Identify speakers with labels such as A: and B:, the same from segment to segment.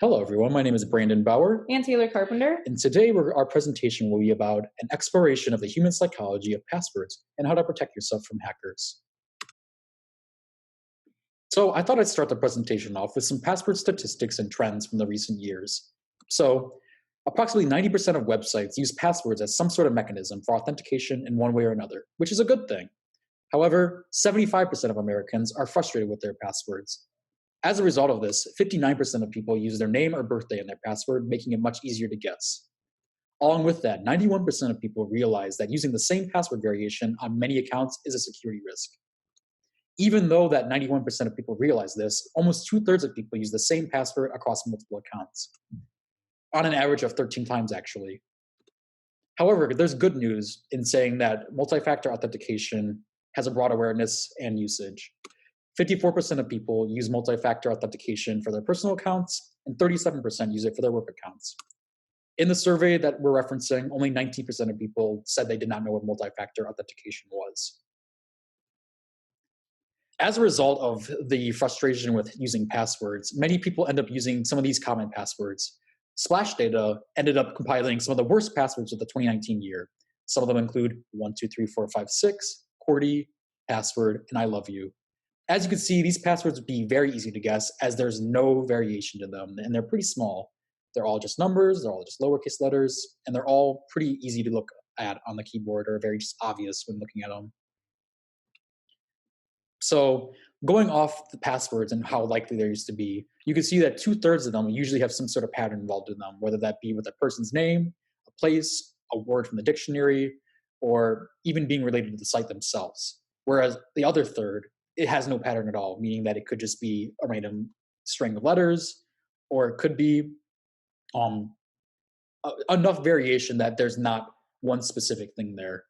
A: Hello, everyone. My name is Brandon Bauer,
B: And Taylor Carpenter.
A: and today our presentation will be about an exploration of the human psychology of passwords and how to protect yourself from hackers. So I thought I'd start the presentation off with some password statistics and trends from the recent years. So approximately 90% of websites use passwords as some sort of mechanism for authentication in one way or another, which is a good thing. However, 75% of Americans are frustrated with their passwords. As a result of this, 59% of people use their name or birthday in their password, making it much easier to guess. Along with that, 91% of people realize that using the same password variation on many accounts is a security risk. Even though that 91% of people realize this, almost two-thirds of people use the same password across multiple accounts, on an average of 13 times actually. However, there's good news in saying that multi-factor authentication has a broad awareness and usage. 54% of people use multi-factor authentication for their personal accounts, and 37% use it for their work accounts. In the survey that we're referencing, only 19% of people said they did not know what multi-factor authentication was. As a result of the frustration with using passwords, many people end up using some of these common passwords. Splash Data ended up compiling some of the worst passwords of the 2019 year. Some of them include 123456, QWERTY, password, and I love you. As you can see, these passwords would be very easy to guess as there's no variation to them, and they're pretty small. They're all just numbers, they're all just lowercase letters, and they're all pretty easy to look at on the keyboard or very just obvious when looking at them. So going off the passwords and how likely there used to be, you can see that two-thirds of them usually have some sort of pattern involved in them, whether that be with a person's name, a place, a word from the dictionary, or even being related to the site themselves. Whereas the other third, it has no pattern at all, meaning that it could just be a random string of letters, or it could be enough variation that there's not one specific thing there.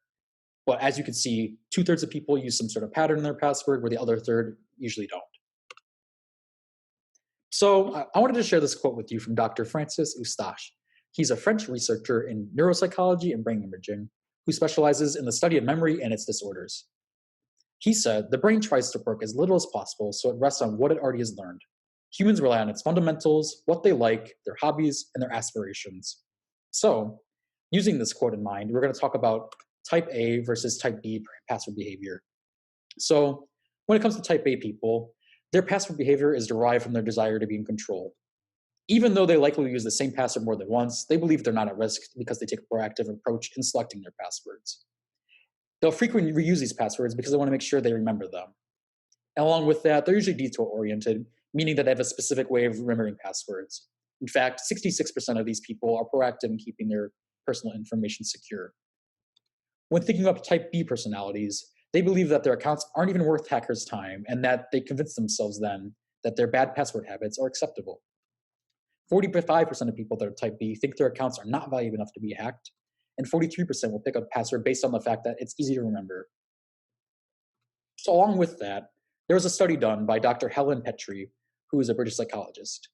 A: But as you can see, two-thirds of people use some sort of pattern in their password, where the other third usually don't. So I wanted to share this quote with you from Dr. Francis Eustache. He's a French researcher in neuropsychology and brain imaging who specializes in the study of memory and its disorders. He said, "The brain tries to work as little as possible so it rests on what it already has learned. Humans rely on its fundamentals, what they like, their hobbies, and their aspirations." So, using this quote in mind, we're going to talk about type A versus type B password behavior. So, when it comes to type A people, their password behavior is derived from their desire to be in control. Even though they likely use the same password more than once, they believe they're not at risk because they take a proactive approach in selecting their passwords. They'll frequently reuse these passwords because they want to make sure they remember them. And along with that, they're usually detail-oriented, meaning that they have a specific way of remembering passwords. In fact, 66% of these people are proactive in keeping their personal information secure. When thinking about type B personalities, they believe that their accounts aren't even worth hackers' time, and that they convince themselves then that their bad password habits are acceptable. 45% of people that are type B think their accounts are not valuable enough to be hacked, and 43% will pick a password based on the fact that it's easy to remember. So along with that, there was a study done by Dr. Helen Petrie, who is a British psychologist.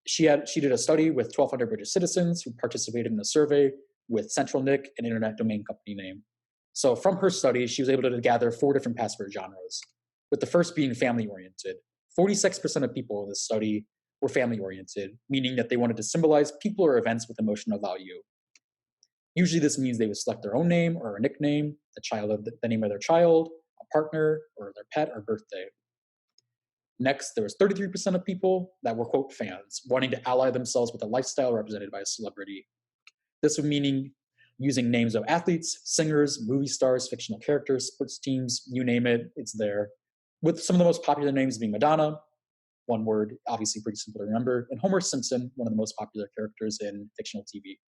A: She did a study with 1,200 British citizens who participated in a survey with CentralNic, an internet domain company name. So from her study, she was able to gather 4 different password genres, with the first being family-oriented. 46% of people in this study were family-oriented, meaning that they wanted to symbolize people or events with emotional value. Usually this means they would select their own name or a nickname, the name of their child, a partner, or their pet or birthday. Next, there was 33% of people that were, quote, fans, wanting to ally themselves with a lifestyle represented by a celebrity. This would meaning using names of athletes, singers, movie stars, fictional characters, sports teams, you name it, it's there. With some of the most popular names being Madonna, one word, obviously pretty simple to remember, and Homer Simpson, one of the most popular characters in fictional TV.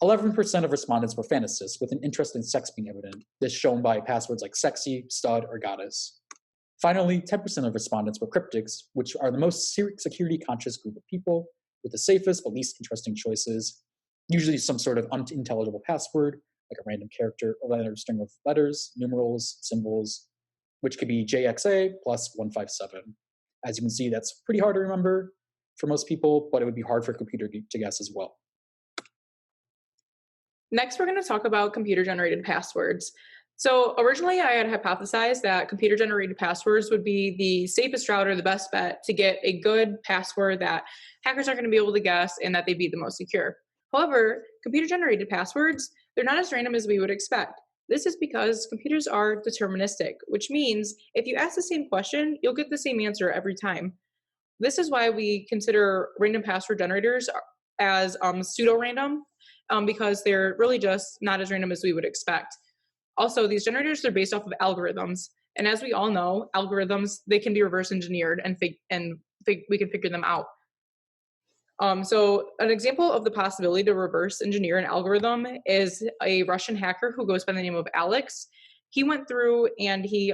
A: 11% of respondents were fantasists, with an interest in sex being evident, this shown by passwords like sexy, stud, or goddess. Finally, 10% of respondents were cryptics, which are the most security-conscious group of people, with the safest but least interesting choices, usually some sort of unintelligible password, like a random character or a string of letters, numerals, symbols, which could be JXA plus 157. As you can see, that's pretty hard to remember for most people, but it would be hard for a computer to guess as well.
B: Next, we're going to talk about computer-generated passwords. So originally, I had hypothesized that computer generated passwords would be the safest route or the best bet to get a good password that hackers aren't going to be able to guess and that they'd be the most secure. However, computer generated passwords, they're not as random as we would expect. This is because computers are deterministic, which means if you ask the same question, you'll get the same answer every time. This is why we consider random password generators as pseudo random, because they're really just not as random as we would expect. Also, these generators are based off of algorithms, and as we all know, algorithms they can be reverse engineered and we can figure them out. So, an example of the possibility to reverse engineer an algorithm is a Russian hacker who goes by the name of Alex. He went through and he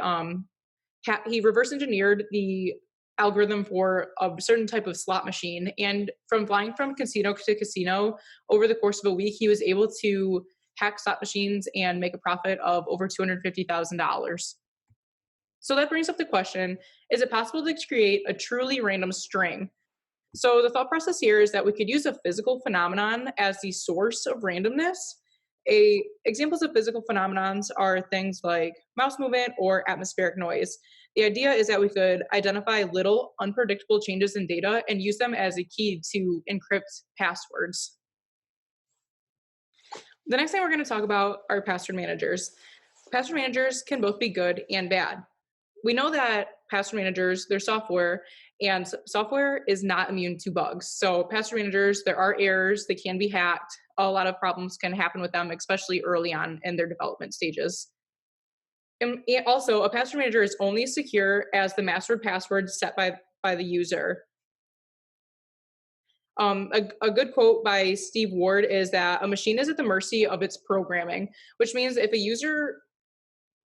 B: reverse engineered the algorithm for a certain type of slot machine, and from flying from casino to casino over the course of a week, he was able to hack slot machines and make a profit of over $250,000. So that brings up the question, is it possible to create a truly random string? So the thought process here is that we could use a physical phenomenon as the source of randomness. Examples of physical phenomenons are things like mouse movement or atmospheric noise. The idea is that we could identify little unpredictable changes in data and use them as a key to encrypt passwords. The next thing we're going to talk about are password managers. Password managers can both be good and bad. We know that password managers, they're software, and software is not immune to bugs. So password managers, there are errors, they can be hacked. A lot of problems can happen with them, especially early on in their development stages. And also, a password manager is only secure as the master password set by the user. A good quote by Steve Ward is that a machine is at the mercy of its programming, which means if a user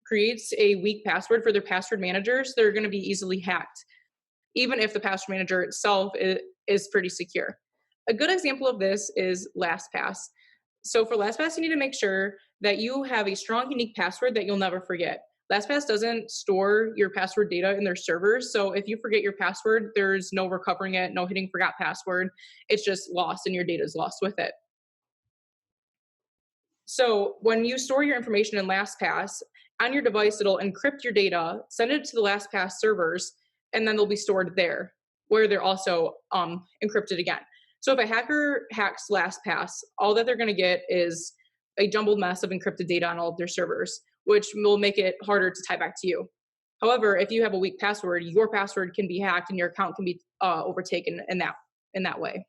B: creates a weak password for their password managers, they're going to be easily hacked, even if the password manager itself is pretty secure. A good example of this is LastPass. So for LastPass, you need to make sure that you have a strong, unique password that you'll never forget. LastPass doesn't store your password data in their servers, so if you forget your password, there's no recovering it, no hitting forgot password. It's just lost and your data is lost with it. So when you store your information in LastPass, on your device, it'll encrypt your data, send it to the LastPass servers, and then they'll be stored there, where they're also encrypted again. So if a hacker hacks LastPass, all that they're going to get is a jumbled mess of encrypted data on all of their servers, which will make it harder to tie back to you. However, if you have a weak password, your password can be hacked and your account can be overtaken in that way.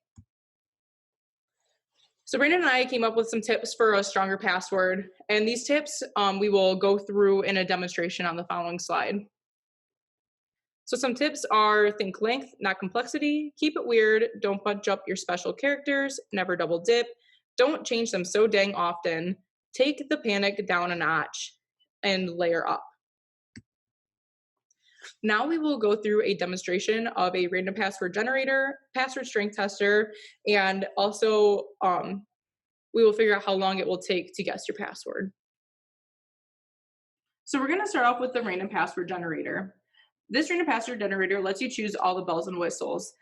B: So Brandon and I came up with some tips for a stronger password, and these tips we will go through in a demonstration on the following slide. So some tips are think length, not complexity, keep it weird, don't bunch up your special characters, never double dip, don't change them so dang often, take the panic down a notch, and layer up. Now we will go through a demonstration of a random password generator, password strength tester, and also we will figure out how long it will take to guess your password. So we're going to start off with the random password generator. This random password generator lets you choose all the bells and whistles.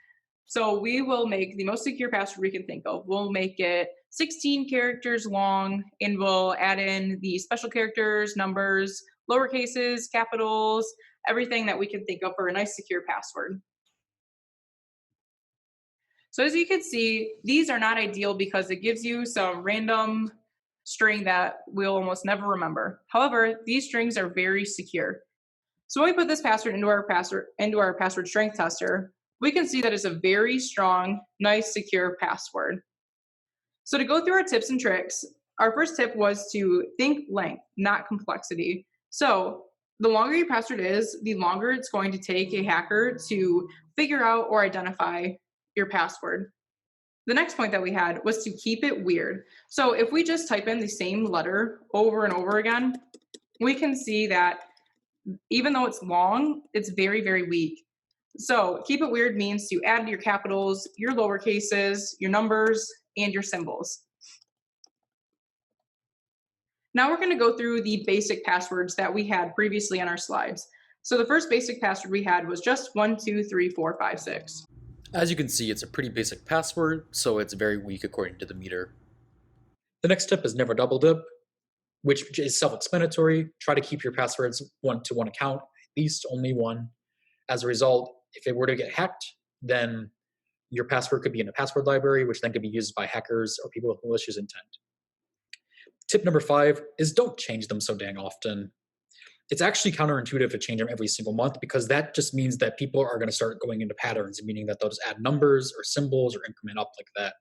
B: So we will make the most secure password we can think of. We'll make it 16 characters long, and we'll add in the special characters, numbers, lower cases, capitals, everything that we can think of for a nice secure password. So as you can see, these are not ideal because it gives you some random string that we'll almost never remember. However, these strings are very secure. So when we put this password into our password strength tester, we can see that it's a very strong, nice, secure password. So to go through our tips and tricks, our first tip was to think length, not complexity. So the longer your password is, the longer it's going to take a hacker to figure out or identify your password. The next point that we had was to keep it weird. So if we just type in the same letter over and over again, we can see that even though it's long, it's very, very weak. So keep it weird means to add your capitals, your lower cases, your numbers, and your symbols. Now we're going to go through the basic passwords that we had previously on our slides. So the first basic password we had was just 1, 2, 3, 4, 5, 6.
A: As you can see, it's a pretty basic password, so it's very weak according to the meter. The next tip is never double dip. which is self-explanatory. Try to keep your passwords one to one account, at least only one. As a result, if it were to get hacked, then your password could be in a password library, which then could be used by hackers or people with malicious intent. Tip number 5 is don't change them so dang often. It's actually counterintuitive to change them every single month because that just means that people are going to start going into patterns, meaning that they'll just add numbers or symbols or increment up like that.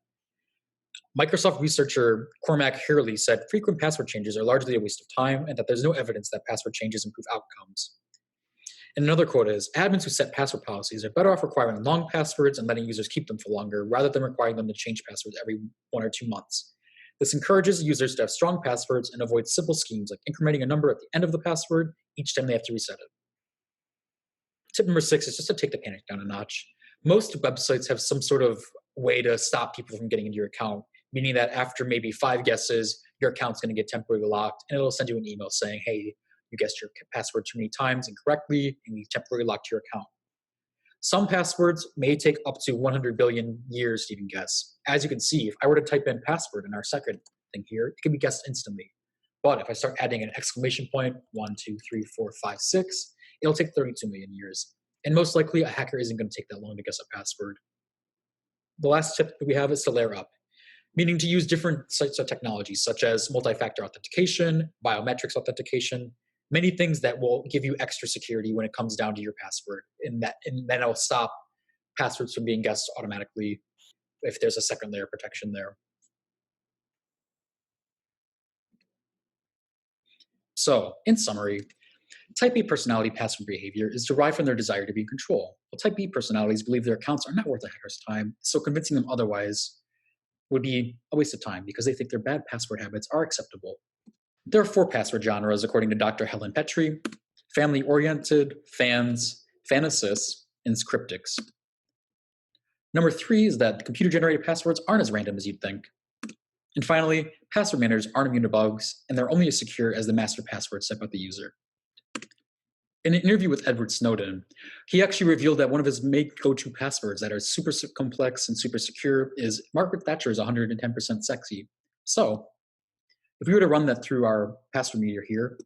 A: Microsoft researcher Cormac Hurley said frequent password changes are largely a waste of time and that there's no evidence that password changes improve outcomes. And another quote is, admins who set password policies are better off requiring long passwords and letting users keep them for longer rather than requiring them to change passwords every 1 or 2 months. This encourages users to have strong passwords and avoids simple schemes like incrementing a number at the end of the password each time they have to reset it. Tip number 6 is just to take the panic down a notch. Most websites have some sort of way to stop people from getting into your account, meaning that after maybe 5 guesses, your account's going to get temporarily locked, and it'll send you an email saying, hey, you guessed your password too many times incorrectly, and you temporarily locked your account. Some passwords may take up to 100 billion years to even guess. As you can see, if I were to type in password in our second thing here, it can be guessed instantly. But if I start adding an exclamation point, 1, 2, 3, 4, 5, 6, it'll take 32 million years. And most likely, a hacker isn't going to take that long to guess a password. The last tip that we have is to layer up, meaning to use different types of technologies, such as multi-factor authentication, biometrics authentication, many things that will give you extra security when it comes down to your password, and then it'll stop passwords from being guessed automatically if there's a second layer of protection there. So, in summary, Type A personality password behavior is derived from their desire to be in control. While Type B personalities believe their accounts are not worth a hacker's time, so convincing them otherwise would be a waste of time because they think their bad password habits are acceptable. There are 4 password genres, according to Dr. Helen Petrie: family-oriented, fans, fantasists, and cryptics. Number 3 is that computer-generated passwords aren't as random as you'd think. And finally, password managers aren't immune to bugs, and they're only as secure as the master password set by the user. In an interview with Edward Snowden, he actually revealed that one of his main go-to passwords that are super complex and super secure is Margaret Thatcher is 110% sexy. So, if we were to run that through our password meter here,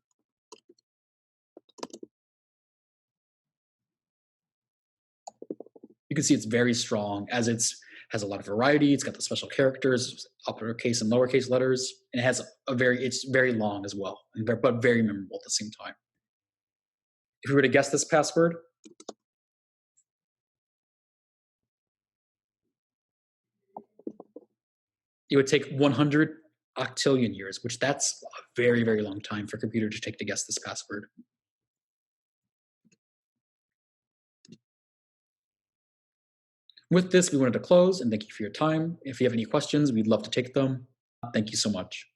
A: you can see it's very strong as it has a lot of variety. It's got the special characters, uppercase and lowercase letters, and it has it's very long as well, but very memorable at the same time. If we were to guess this password, it would take 100 octillion years, which that's a very, very long time for a computer to take to guess this password. With this, we wanted to close and thank you for your time. If you have any questions, we'd love to take them. Thank you so much.